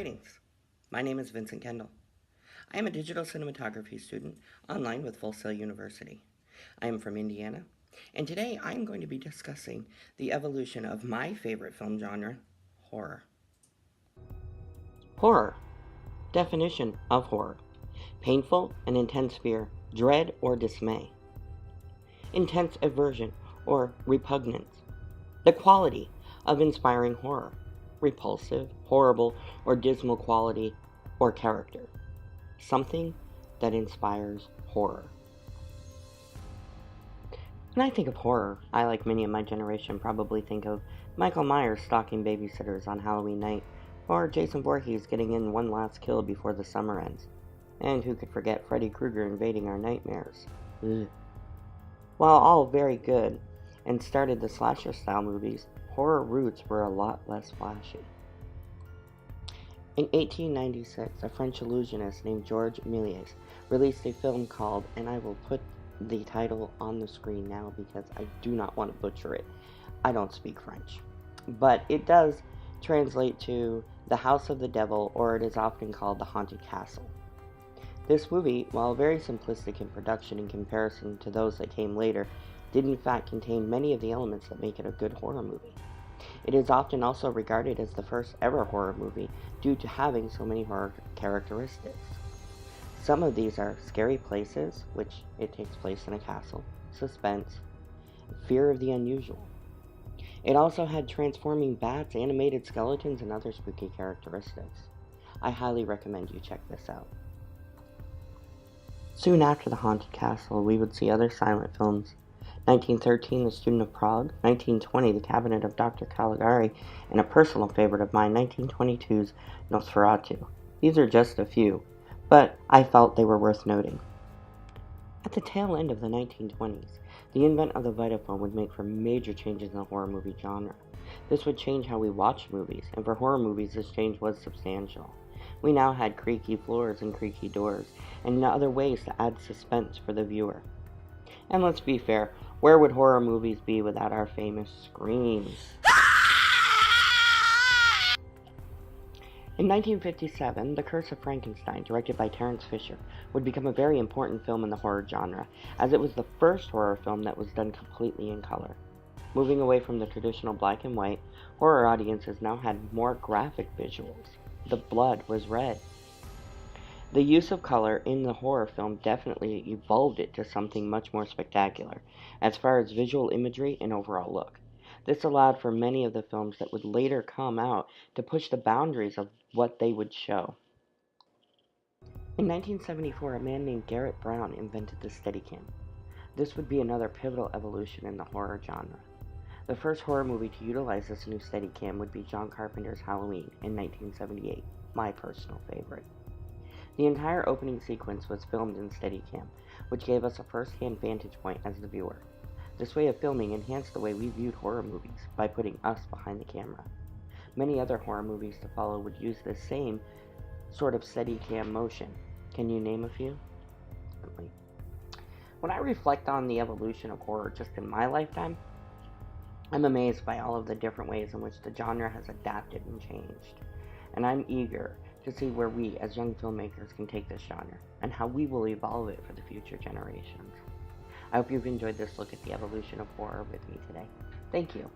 Greetings. My name is Vincent Kendall. I am a digital cinematography student online with Full Sail University. I am from Indiana, and today I am going to be discussing the evolution of my favorite film genre, horror. Horror. Definition of horror. Painful and intense fear, dread or dismay. Intense aversion or repugnance. The quality of inspiring horror. Repulsive, horrible, or dismal quality or character. Something that inspires horror. When I think of horror, I, like many of my generation, probably think of Michael Myers stalking babysitters on Halloween night, or Jason Voorhees getting in one last kill before the summer ends. And who could forget Freddy Krueger invading our nightmares? Ugh. While all very good and started the slasher-style movies, horror roots were a lot less flashy. In 1896, a French illusionist named Georges Méliès released a film called, and I will put the title on the screen now because I do not want to butcher it. I don't speak French. But it does translate to The House of the Devil, or it is often called The Haunted Castle. This movie, while very simplistic in production in comparison to those that came later, did in fact contain many of the elements that make it a good horror movie. It is often also regarded as the first ever horror movie due to having so many horror characteristics. Some of these are scary places, which it takes place in a castle, suspense, fear of the unusual. It also had transforming bats, animated skeletons, and other spooky characteristics. I highly recommend you check this out. Soon after The Haunted Castle, we would see other silent films. 1913, The Student of Prague, 1920, The Cabinet of Dr. Caligari, and a personal favorite of mine, 1922's Nosferatu. These are just a few, but I felt they were worth noting. At the tail end of the 1920s, the invent of the Vitaphone would make for major changes in the horror movie genre. This would change how we watched movies, and for horror movies this change was substantial. We now had creaky floors and creaky doors, and other ways to add suspense for the viewer. And let's be fair, where would horror movies be without our famous screams? In 1957, The Curse of Frankenstein, directed by Terence Fisher, would become a very important film in the horror genre, as it was the first horror film that was done completely in color. Moving away from the traditional black and white, horror audiences now had more graphic visuals. The blood was red. The use of color in the horror film definitely evolved it to something much more spectacular, as far as visual imagery and overall look. This allowed for many of the films that would later come out to push the boundaries of what they would show. In 1974, a man named Garrett Brown invented the Steadicam. This would be another pivotal evolution in the horror genre. The first horror movie to utilize this new Steadicam would be John Carpenter's Halloween in 1978, my personal favorite. The entire opening sequence was filmed in Steadicam, which gave us a first-hand vantage point as the viewer. This way of filming enhanced the way we viewed horror movies by putting us behind the camera. Many other horror movies to follow would use the same sort of Steadicam motion. Can you name a few? When I reflect on the evolution of horror just in my lifetime, I'm amazed by all of the different ways in which the genre has adapted and changed. And I'm eager to see where we, as young filmmakers, can take this genre, and how we will evolve it for the future generations. I hope you've enjoyed this look at the evolution of horror with me today. Thank you.